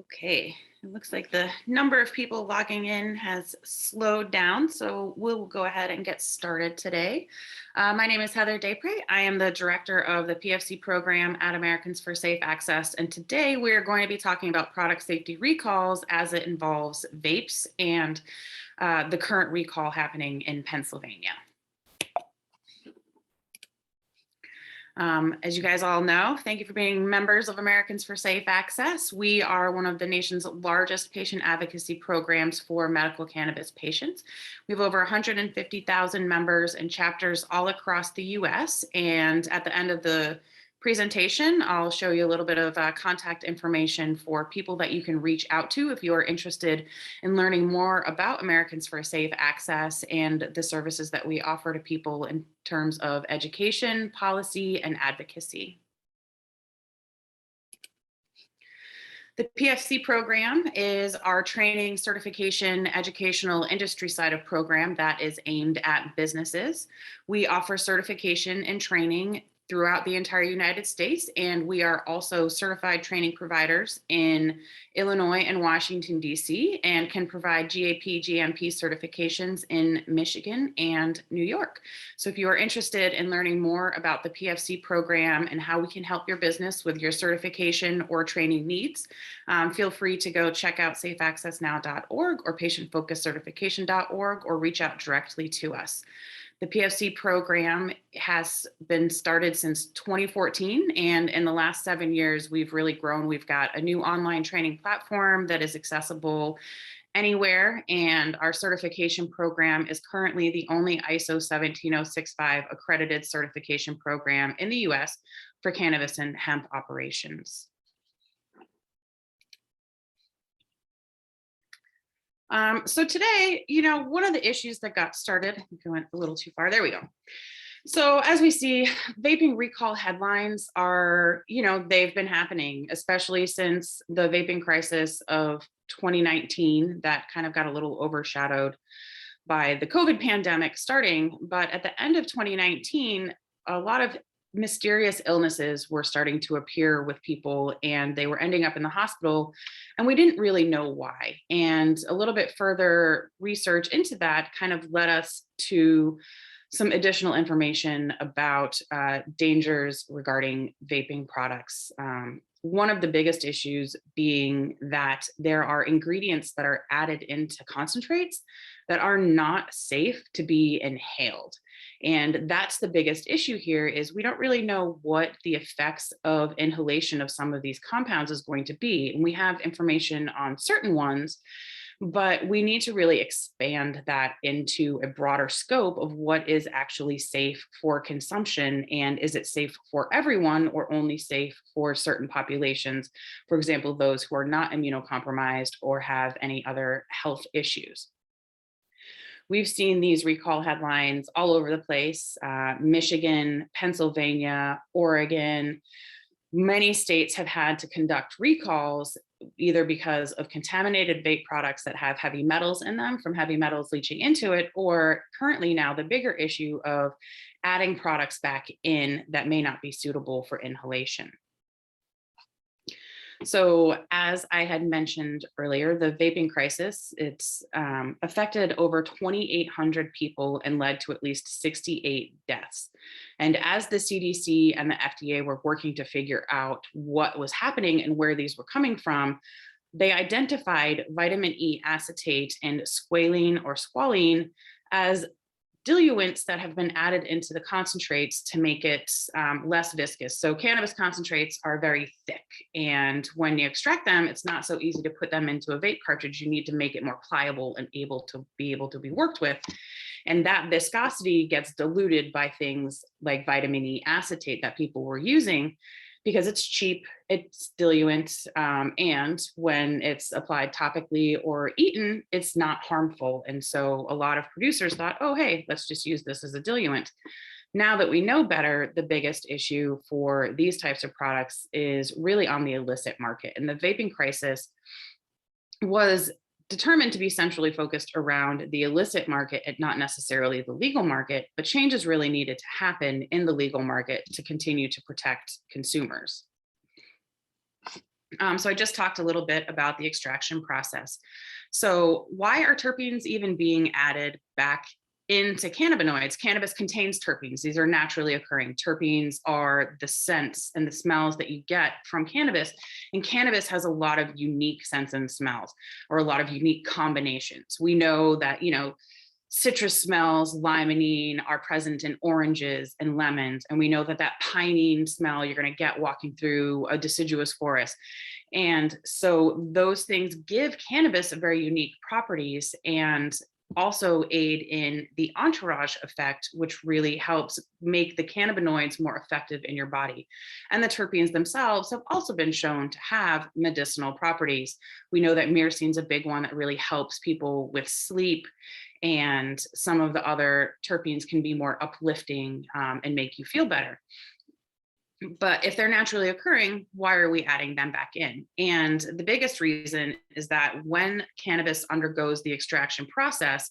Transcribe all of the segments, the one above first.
Okay, it looks like the number of people logging in has slowed down, so we'll go ahead and get started today. My name is Heather Despres. I am the director of the PFC program at Americans for Safe Access, and today we're going to be talking about product safety recalls as it involves vapes and the current recall happening in Pennsylvania. As you guys all know, thank you for being members of Americans for Safe Access. We are one of the nation's largest patient advocacy programs for medical cannabis patients. We have over 150,000 members and chapters all across the US. And at the end of the presentation, I'll show you a little bit of contact information for people that you can reach out to if you are interested in learning more about Americans for Safe Access and the services that we offer to people in terms of education, policy, and advocacy. The PFC program is our training, certification, educational industry side of program that is aimed at businesses. We offer certification and training throughout the entire United States, and we are also certified training providers in Illinois and Washington, D.C., and can provide GAP, GMP certifications in Michigan and New York. So if you are interested in learning more about the PFC program and how we can help your business with your certification or training needs, feel free to go check out safeaccessnow.org or patientfocuscertification.org or reach out directly to us. The PFC program has been started since 2014, and in the last 7 years, we've really grown. We've got a new online training platform that is accessible anywhere, and our certification program is currently the only ISO 17065 accredited certification program in the US for cannabis and hemp operations. So today, one of the issues that got started, I went a little too far, there we go. So as we see, vaping recall headlines are, they've been happening, especially since the vaping crisis of 2019 that kind of got a little overshadowed by the COVID pandemic starting. But at the end of 2019, a lot of mysterious illnesses were starting to appear with people, and they were ending up in the hospital, and we didn't really know why. And a little bit further research into that kind of led us to some additional information about dangers regarding vaping products. One of the biggest issues being that there are ingredients that are added into concentrates that are not safe to be inhaled. And that's the biggest issue here, is we don't really know what the effects of inhalation of some of these compounds is going to be. And we have information on certain ones, but we need to really expand that into a broader scope of what is actually safe for consumption, and is it safe for everyone or only safe for certain populations, for example, those who are not immunocompromised or have any other health issues. We've seen these recall headlines all over the place, Michigan, Pennsylvania, Oregon. Many states have had to conduct recalls either because of contaminated vape products that have heavy metals in them from heavy metals leaching into it, or currently now the bigger issue of adding products back in that may not be suitable for inhalation. So as I had mentioned earlier, the vaping crisis, it's affected over 2,800 people and led to at least 68 deaths. And as the CDC and the FDA were working to figure out what was happening and where these were coming from, they identified vitamin E acetate and squalene or squalene as diluents that have been added into the concentrates to make it less viscous. So cannabis concentrates are very thick, and when you extract them, it's not so easy to put them into a vape cartridge. You need to make it more pliable and able to be worked with. And that viscosity gets diluted by things like vitamin E acetate that people were using, because it's cheap, it's diluent, and when it's applied topically or eaten, it's not harmful. And so a lot of producers thought, oh, hey, let's just use this as a diluent. Now that we know better, the biggest issue for these types of products is really on the illicit market. And the vaping crisis was determined to be centrally focused around the illicit market and not necessarily the legal market, but changes really needed to happen in the legal market to continue to protect consumers. So I just talked a little bit about the extraction process. So why are terpenes even being added back into cannabinoids? Cannabis contains terpenes. These are naturally occurring. Terpenes are the scents and the smells that you get from cannabis. And cannabis has a lot of unique scents and smells, or a lot of unique combinations. We know that, citrus smells, limonene, are present in oranges and lemons. And we know that that pinene smell you're going to get walking through a deciduous forest. And so those things give cannabis very unique properties and also aid in the entourage effect, which really helps make the cannabinoids more effective in your body. And the terpenes themselves have also been shown to have medicinal properties. We know that myrcene is a big one that really helps people with sleep, and some of the other terpenes can be more uplifting and make you feel better. But if they're naturally occurring, why are we adding them back in? And the biggest reason is that when cannabis undergoes the extraction process,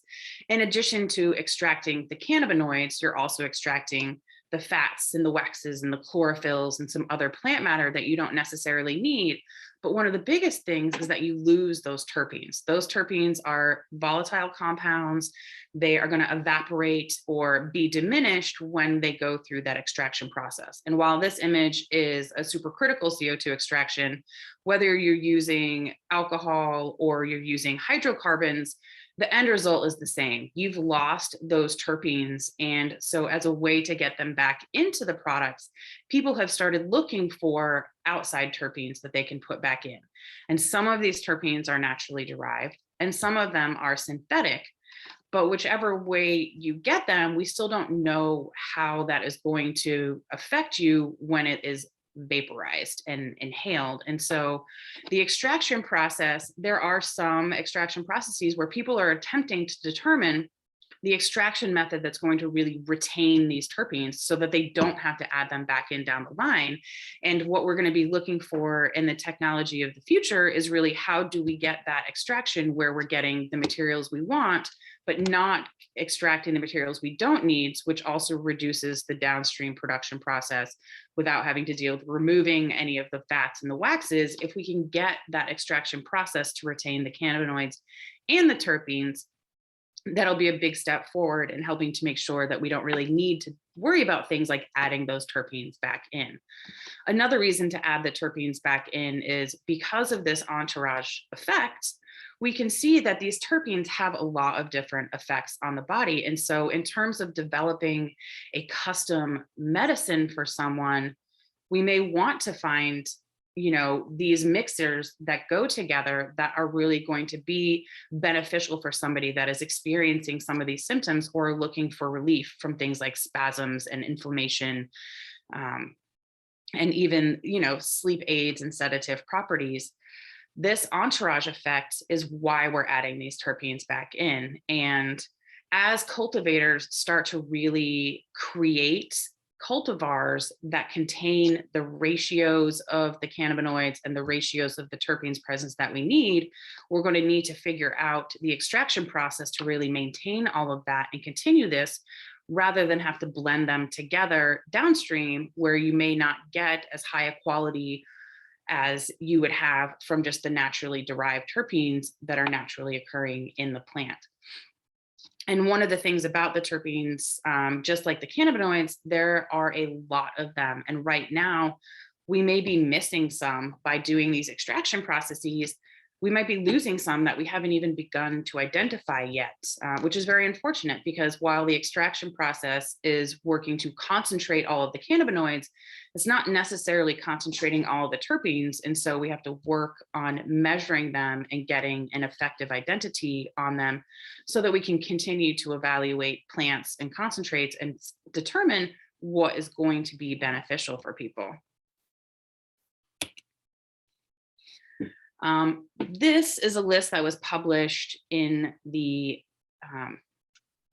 in addition to extracting the cannabinoids, you're also extracting the fats and the waxes and the chlorophylls and some other plant matter that you don't necessarily need. But one of the biggest things is that you lose those terpenes. Those terpenes are volatile compounds. They are going to evaporate or be diminished when they go through that extraction process. And while this image is a supercritical CO2 extraction, whether you're using alcohol or you're using hydrocarbons, the end result is the same. You've lost those terpenes. And so as a way to get them back into the products, people have started looking for outside terpenes that they can put back in. And some of these terpenes are naturally derived and some of them are synthetic. But whichever way you get them, we still don't know how that is going to affect you when it is vaporized and inhaled. And so the extraction process, there are some extraction processes where people are attempting to determine the extraction method that's going to really retain these terpenes so that they don't have to add them back in down the line. And what we're going to be looking for in the technology of the future is really how do we get that extraction where we're getting the materials we want, but not extracting the materials we don't need, which also reduces the downstream production process without having to deal with removing any of the fats and the waxes. If we can get that extraction process to retain the cannabinoids and the terpenes, that'll be a big step forward in helping to make sure that we don't really need to worry about things like adding those terpenes back in. Another reason to add the terpenes back in is because of this entourage effect, we can see that these terpenes have a lot of different effects on the body. And so in terms of developing a custom medicine for someone, we may want to find these mixers that go together that are really going to be beneficial for somebody that is experiencing some of these symptoms or looking for relief from things like spasms and inflammation, and even, sleep aids and sedative properties. This entourage effect is why we're adding these terpenes back in. And as cultivators start to really create cultivars that contain the ratios of the cannabinoids and the ratios of the terpenes presence that we need, we're going to need to figure out the extraction process to really maintain all of that and continue this, rather than have to blend them together downstream where you may not get as high a quality as you would have from just the naturally derived terpenes that are naturally occurring in the plant. And one of the things about the terpenes, just like the cannabinoids, there are a lot of them. And right now, we may be missing some by doing these extraction processes. We might be losing some that we haven't even begun to identify yet, which is very unfortunate, because while the extraction process is working to concentrate all of the cannabinoids, it's not necessarily concentrating all of the terpenes. And so we have to work on measuring them and getting an effective identity on them so that we can continue to evaluate plants and concentrates and determine what is going to be beneficial for people. This is a list that was published in the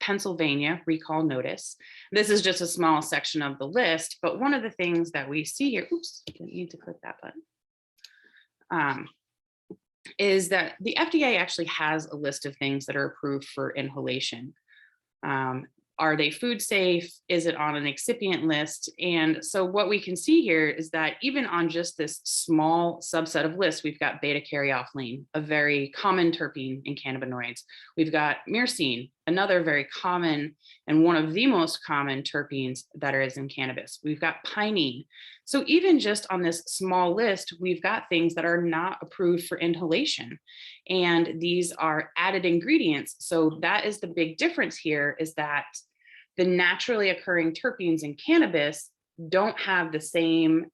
Pennsylvania recall notice. This is just a small section of the list, but one of the things that we see here, oops, didn't need to click that button, is that the FDA actually has a list of things that are approved for inhalation. Are they food safe? Is it on an excipient list? And so what we can see here is that even on just this small subset of lists, we've got beta-caryophyllene, a very common terpene in cannabinoids. We've got myrcene, another very common and one of the most common terpenes that is in cannabis. We've got pinene. So even just on this small list, we've got things that are not approved for inhalation. And these are added ingredients. So that is the big difference here, is that the naturally occurring terpenes in cannabis don't have the same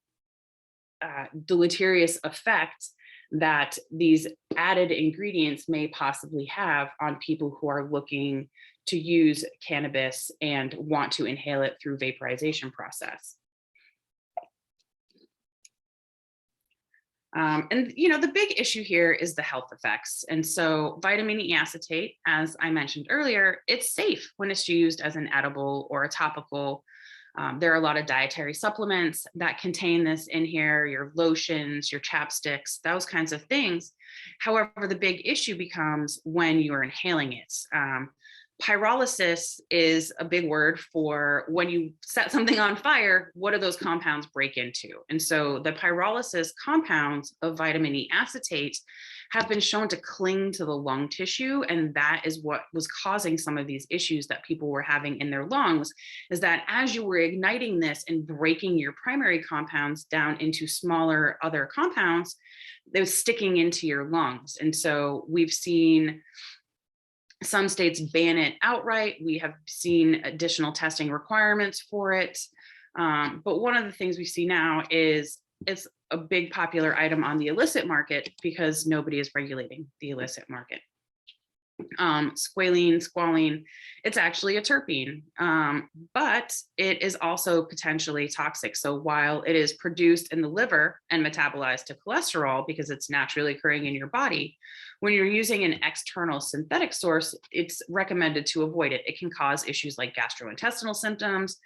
deleterious effects that these added ingredients may possibly have on people who are looking to use cannabis and want to inhale it through vaporization process. And the big issue here is the health effects. And so vitamin E acetate, as I mentioned earlier, it's safe when it's used as an edible or a topical. There are a lot of dietary supplements that contain this in here, your lotions, your chapsticks, those kinds of things. However, the big issue becomes when you're inhaling it. Pyrolysis is a big word for when you set something on fire, what do those compounds break into? And so the pyrolysis compounds of vitamin E acetate have been shown to cling to the lung tissue. And that is what was causing some of these issues that people were having in their lungs, is that as you were igniting this and breaking your primary compounds down into smaller other compounds, they were sticking into your lungs. And so we've seen some states ban it outright. We have seen additional testing requirements for it. But one of the things we see now is it's a big popular item on the illicit market because nobody is regulating the illicit market. Squalene, it's actually a terpene, but it is also potentially toxic. So while it is produced in the liver and metabolized to cholesterol because it's naturally occurring in your body, when you're using an external synthetic source, it's recommended to avoid it. It can cause issues like gastrointestinal symptoms.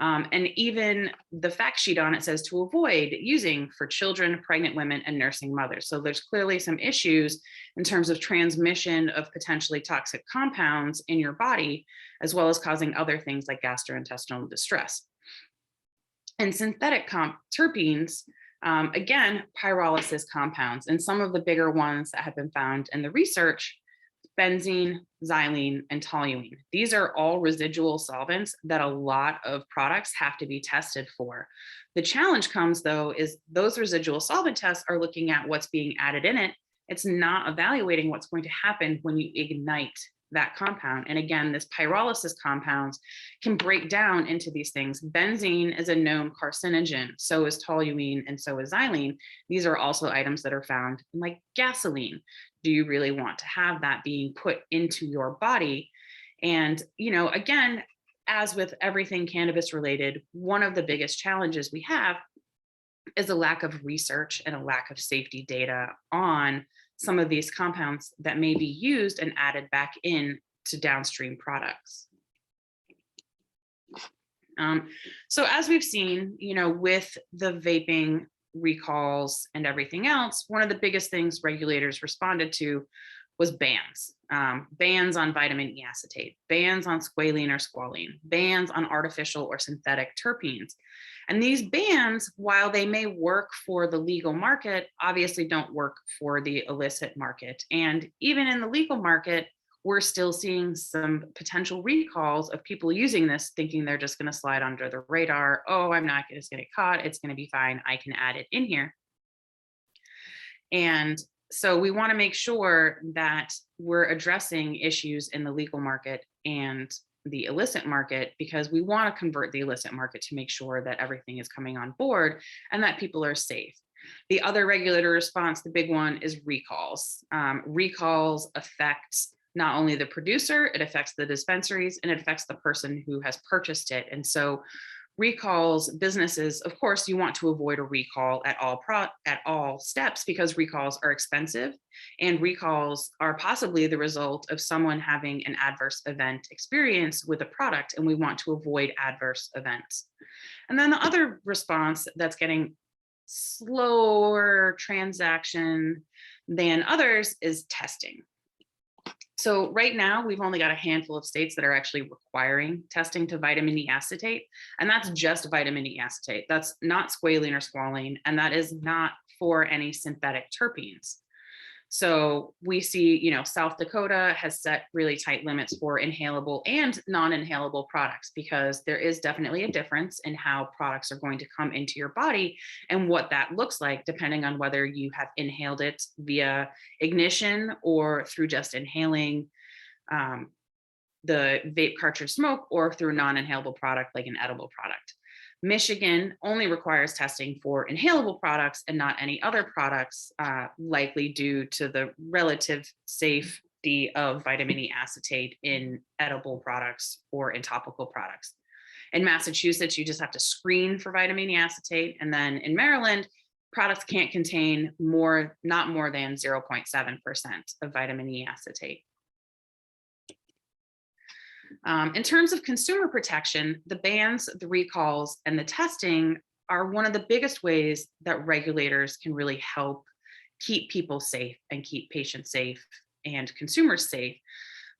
And even the fact sheet on it says to avoid using for children, pregnant women, and nursing mothers. So there's clearly some issues in terms of transmission of potentially toxic compounds in your body, as well as causing other things like gastrointestinal distress. And synthetic terpenes, again, pyrolysis compounds, and some of the bigger ones that have been found in the research, benzene, xylene, and toluene. These are all residual solvents that a lot of products have to be tested for. The challenge comes, though, is those residual solvent tests are looking at what's being added in it. It's not evaluating what's going to happen when you ignite that compound. And again, this pyrolysis compounds can break down into these things. Benzene is a known carcinogen, so is toluene, and so is xylene. These are also items that are found in like gasoline. Do you really want to have that being put into your body? And, again, as with everything cannabis related, one of the biggest challenges we have is a lack of research and a lack of safety data on some of these compounds that may be used and added back in to downstream products. So as we've seen, with the vaping recalls and everything else, one of the biggest things regulators responded to was bans. Bans on vitamin E acetate, bans on squalene, bans on artificial or synthetic terpenes. And these bans, while they may work for the legal market, obviously don't work for the illicit market. And even in the legal market, we're still seeing some potential recalls of people using this, thinking they're just going to slide under the radar. Oh, I'm not going to get caught. It's going to be fine. I can add it in here. And so we want to make sure that we're addressing issues in the legal market and the illicit market, because we want to convert the illicit market to make sure that everything is coming on board and that people are safe. The other regulator response, the big one, is recalls. Recalls affect not only the producer, it affects the dispensaries, and it affects the person who has purchased it. And so recalls, businesses, of course, you want to avoid a recall at all steps, because recalls are expensive, and recalls are possibly the result of someone having an adverse event experience with a product, and we want to avoid adverse events. And then the other response that's getting slower transaction than others is testing. So right now, we've only got a handful of states that are actually requiring testing to vitamin E acetate, and that's just vitamin E acetate. That's not squalene or squalene, and that is not for any synthetic terpenes. So we see, South Dakota has set really tight limits for inhalable and non-inhalable products, because there is definitely a difference in how products are going to come into your body and what that looks like, depending on whether you have inhaled it via ignition or through just inhaling um, the vape cartridge smoke, or through a non-inhalable product like an edible product. Michigan only requires testing for inhalable products and not any other products, likely due to the relative safety of vitamin E acetate in edible products or in topical products. In Massachusetts, you just have to screen for vitamin E acetate. And then in Maryland, products can't contain not more than 0.7% of vitamin E acetate. In terms of consumer protection, the bans, the recalls, and the testing are one of the biggest ways that regulators can really help keep people safe and keep patients safe and consumers safe.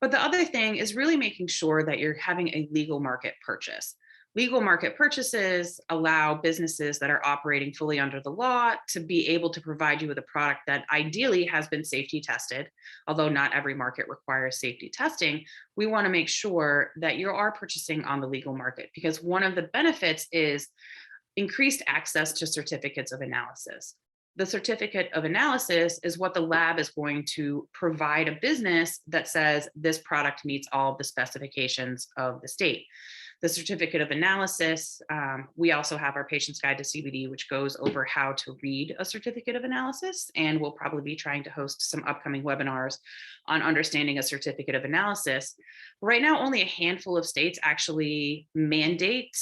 But the other thing is really making sure that you're having a legal market purchase. Legal market purchases allow businesses that are operating fully under the law to be able to provide you with a product that ideally has been safety tested. Although not every market requires safety testing, we want to make sure that you are purchasing on the legal market, because one of the benefits is increased access to certificates of analysis. The certificate of analysis is what the lab is going to provide a business that says this product meets all the specifications of the state. The certificate of analysis, we also have our patient's guide to CBD, which goes over how to read a certificate of analysis. And we'll probably be trying to host some upcoming webinars on understanding a certificate of analysis. Right now, only a handful of states actually mandate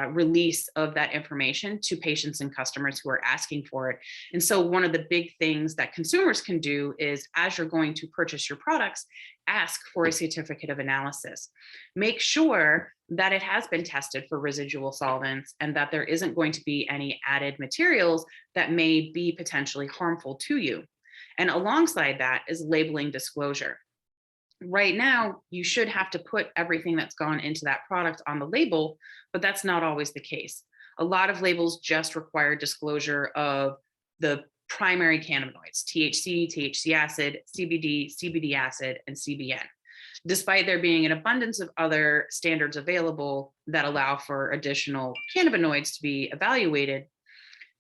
release of that information to patients and customers who are asking for it. And so one of the big things that consumers can do is, as you're going to purchase your products, ask for a certificate of analysis. Make sure that it has been tested for residual solvents and that there isn't going to be any added materials that may be potentially harmful to you. And alongside that is labeling disclosure. Right now, you should have to put everything that's gone into that product on the label, but that's not always the case. A lot of labels just require disclosure of the primary cannabinoids: THC, THC acid, CBD, CBD acid, and CBN. Despite there being an abundance of other standards available that allow for additional cannabinoids to be evaluated,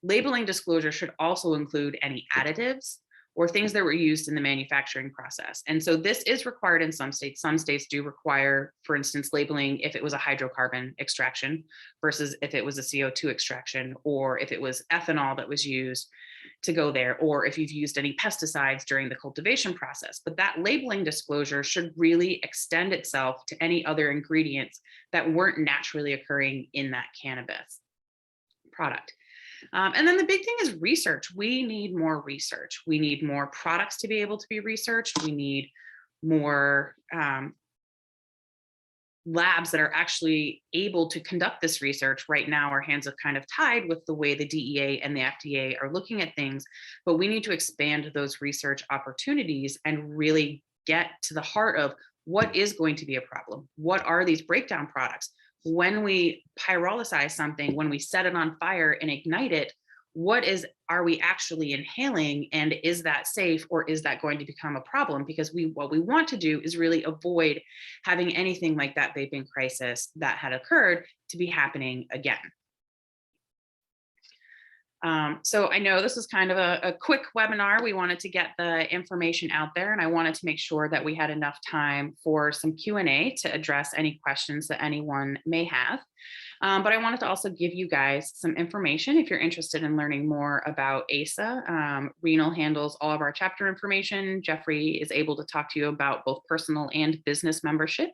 labeling disclosure should also include any additives or things that were used in the manufacturing process. And so this is required in some states. Some states do require, for instance, labeling if it was a hydrocarbon extraction versus if it was a CO2 extraction, or if it was ethanol that was used to go there, or if you've used any pesticides during the cultivation process. But that labeling disclosure should really extend itself to any other ingredients that weren't naturally occurring in that cannabis product. And then the big thing is research. We need more research. We need more products to be able to be researched. We need more labs that are actually able to conduct this research. Right now, our hands are kind of tied with the way the DEA and the FDA are looking at things, but we need to expand those research opportunities and really get to the heart of what is going to be a problem. What are these breakdown products? When we pyrolyze something, when we set it on fire and ignite it, are we actually inhaling, and is that safe, or is that going to become a problem? Because what we want to do is really avoid having anything like that vaping crisis that had occurred to be happening again. So I know this is kind of a quick webinar. We wanted to get the information out there, and I wanted to make sure that we had enough time for some Q&A to address any questions that anyone may have. But I wanted to also give you guys some information if you're interested in learning more about ASA. Renal handles all of our chapter information. Jeffrey is able to talk to you about both personal and business membership.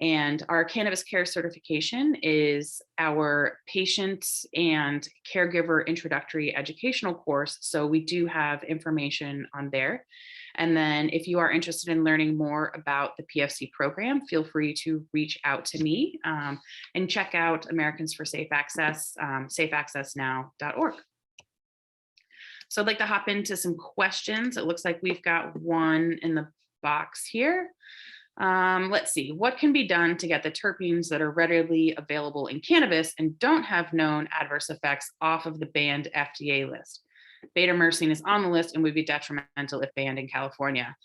And our cannabis care certification is our patient and caregiver introductory educational course. So we do have information on there. And then if you are interested in learning more about the PFC program, feel free to reach out to me and check out Americans for Safe Access, safeaccessnow.org. So I'd like to hop into some questions. It looks like we've got one in the box here. Let's see, what can be done to get the terpenes that are readily available in cannabis and don't have known adverse effects off of the banned FDA list? Beta-myrcene is on the list and would be detrimental if banned in California.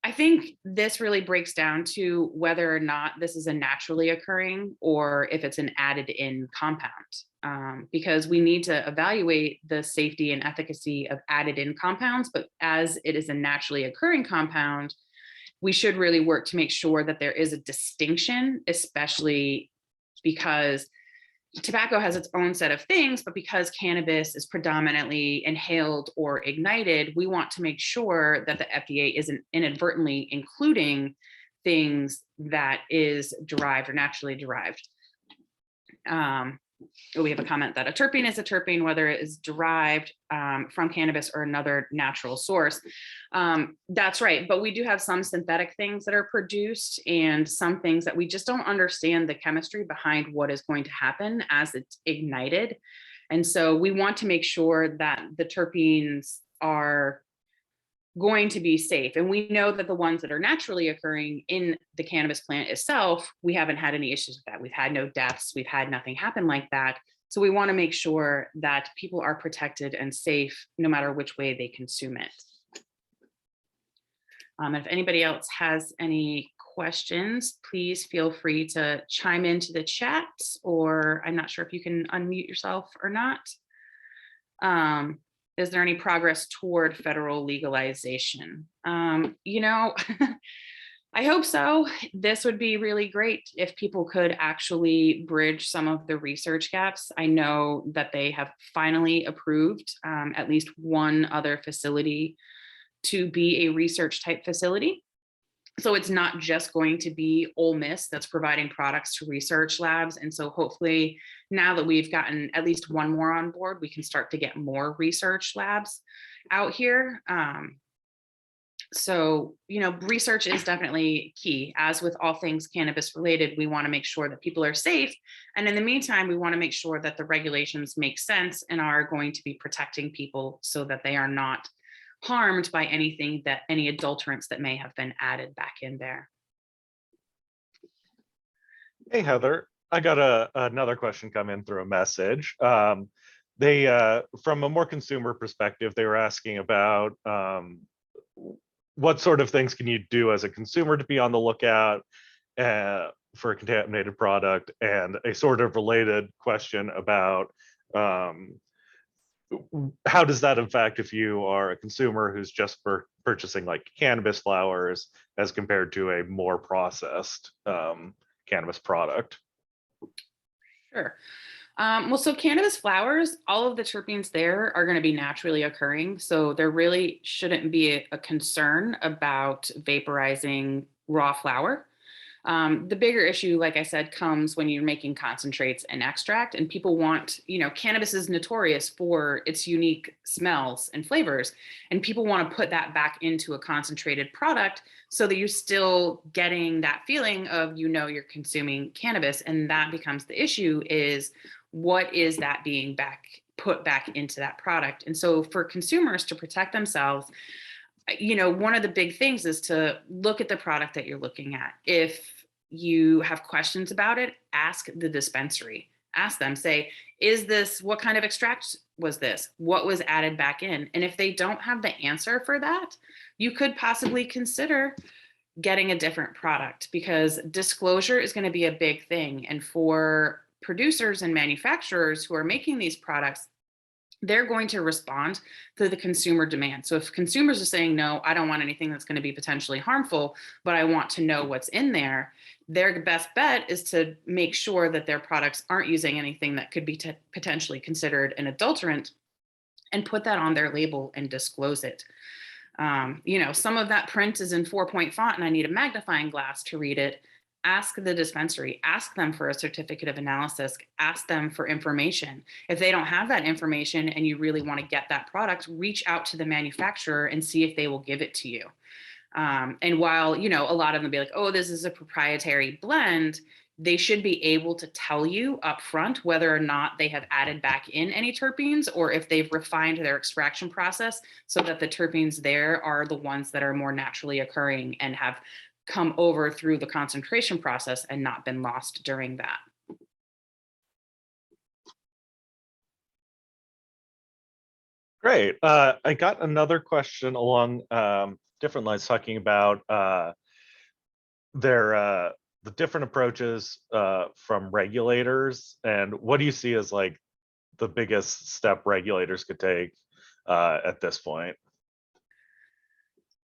I think this really breaks down to whether or not this is a naturally occurring or if it's an added in compound, because we need to evaluate the safety and efficacy of added in compounds, but as it is a naturally occurring compound, we should really work to make sure that there is a distinction, especially because tobacco has its own set of things, but because cannabis is predominantly inhaled or ignited, we want to make sure that the FDA isn't inadvertently including things that is derived or naturally derived. We have a comment that a terpene is a terpene, whether it is derived from cannabis or another natural source. That's right, but we do have some synthetic things that are produced and some things that we just don't understand the chemistry behind what is going to happen as it's ignited. And so we want to make sure that the terpenes are going to be safe. And we know that the ones that are naturally occurring in the cannabis plant itself, we haven't had any issues with that. We've had no deaths, we've had nothing happen like that. So we want to make sure that people are protected and safe no matter which way they consume it. If anybody else has any questions, please feel free to chime into the chat, or I'm not sure if you can unmute yourself or not. Is there any progress toward federal legalization? You know, I hope so. This would be really great if people could actually bridge some of the research gaps. I know that they have finally approved at least one other facility to be a research type facility. So it's not just going to be Ole Miss that's providing products to research labs. And so hopefully now that we've gotten at least one more on board, we can start to get more research labs out here. So, you know, research is definitely key. As with all things cannabis related, we want to make sure that people are safe. And in the meantime, we want to make sure that the regulations make sense and are going to be protecting people so that they are not harmed by anything that any adulterants that may have been added back in there. Hey, Heather, I got another question come in through a message. From a more consumer perspective, they were asking about what sort of things can you do as a consumer to be on the lookout for a contaminated product, and a sort of related question about how does that affect if you are a consumer who's just purchasing like cannabis flowers as compared to a more processed cannabis product? Sure. Well, so cannabis flowers, all of the terpenes there are going to be naturally occurring. So there really shouldn't be a concern about vaporizing raw flower. The bigger issue, like I said, comes when you're making concentrates and extract, and people want, you know, cannabis is notorious for its unique smells and flavors, and people want to put that back into a concentrated product so that you're still getting that feeling of, you know, you're consuming cannabis. And that becomes the issue, is what is that being put back into that product? And so for consumers to protect themselves, you know, one of the big things is to look at the product that you're looking at. If you have questions about it, ask the dispensary. Ask them, say, what kind of extract was this? What was added back in? And if they don't have the answer for that, you could possibly consider getting a different product, because disclosure is going to be a big thing. And for producers and manufacturers who are making these products, they're going to respond to the consumer demand. So if consumers are saying, no, I don't want anything that's going to be potentially harmful, but I want to know what's in there, their best bet is to make sure that their products aren't using anything that could be potentially considered an adulterant, and put that on their label and disclose it. You know, some of that print is in 4-point font and I need a magnifying glass to read it. Ask the dispensary, ask them for a certificate of analysis, ask them for information. If they don't have that information and you really want to get that product, reach out to the manufacturer and see if they will give it to you. And while, you know, a lot of them be like, oh, this is a proprietary blend, they should be able to tell you upfront whether or not they have added back in any terpenes or if they've refined their extraction process so that the terpenes there are the ones that are more naturally occurring and have come over through the concentration process and not been lost during that. Great. I got another question along different lines talking about the different approaches from regulators, and what do you see as like the biggest step regulators could take at this point?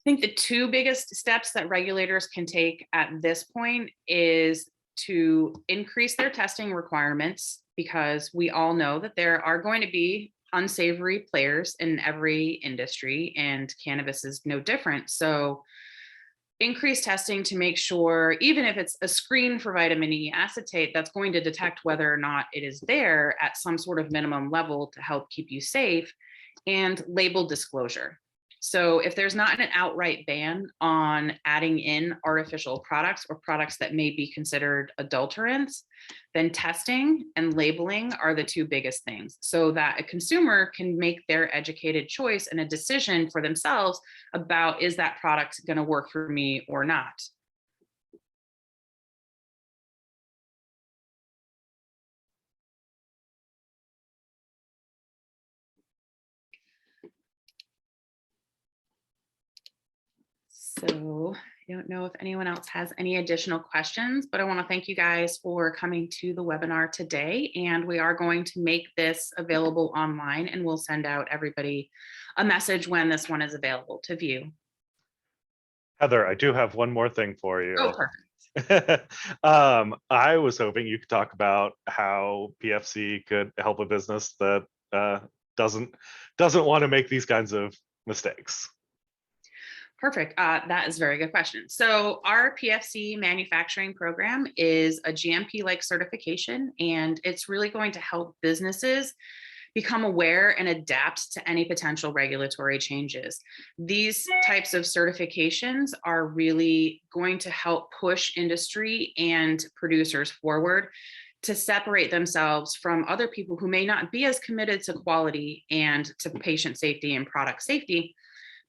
I think the two biggest steps that regulators can take at this point is to increase their testing requirements, because we all know that there are going to be unsavory players in every industry, and cannabis is no different. So increase testing to make sure, even if it's a screen for vitamin E acetate, that's going to detect whether or not it is there at some sort of minimum level to help keep you safe, and label disclosure. So if there's not an outright ban on adding in artificial products or products that may be considered adulterants, then testing and labeling are the two biggest things, so that a consumer can make their educated choice and a decision for themselves about, is that product going to work for me or not? So I don't know if anyone else has any additional questions, but I want to thank you guys for coming to the webinar today. And we are going to make this available online, and we'll send out everybody a message when this one is available to view. Heather, I do have one more thing for you. Oh, perfect. I was hoping you could talk about how PFC could help a business that doesn't want to make these kinds of mistakes. Perfect. That is a very good question. So our PFC manufacturing program is a GMP-like certification, and it's really going to help businesses become aware and adapt to any potential regulatory changes. These types of certifications are really going to help push industry and producers forward to separate themselves from other people who may not be as committed to quality and to patient safety and product safety.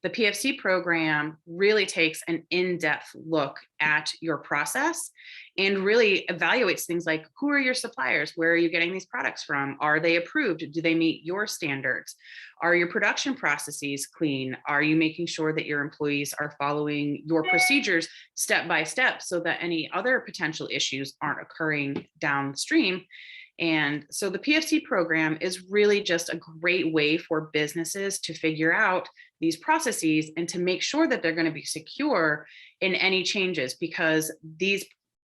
The PFC program really takes an in-depth look at your process and really evaluates things like, who are your suppliers? Where are you getting these products from? Are they approved? Do they meet your standards? Are your production processes clean? Are you making sure that your employees are following your procedures step by step so that any other potential issues aren't occurring downstream? And so the PFC program is really just a great way for businesses to figure out these processes and to make sure that they're going to be secure in any changes, because the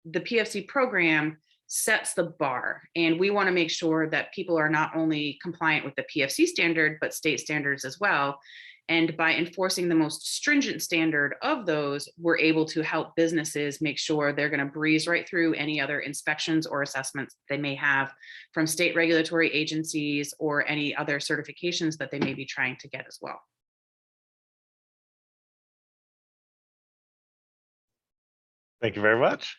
PFC program sets the bar, and we want to make sure that people are not only compliant with the PFC standard, but state standards as well. And by enforcing the most stringent standard of those, we're able to help businesses make sure they're going to breeze right through any other inspections or assessments they may have from state regulatory agencies or any other certifications that they may be trying to get as well. Thank you very much.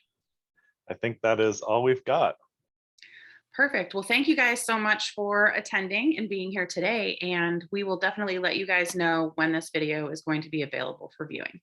I think that is all we've got. Perfect. Well, thank you guys so much for attending and being here today. And we will definitely let you guys know when this video is going to be available for viewing.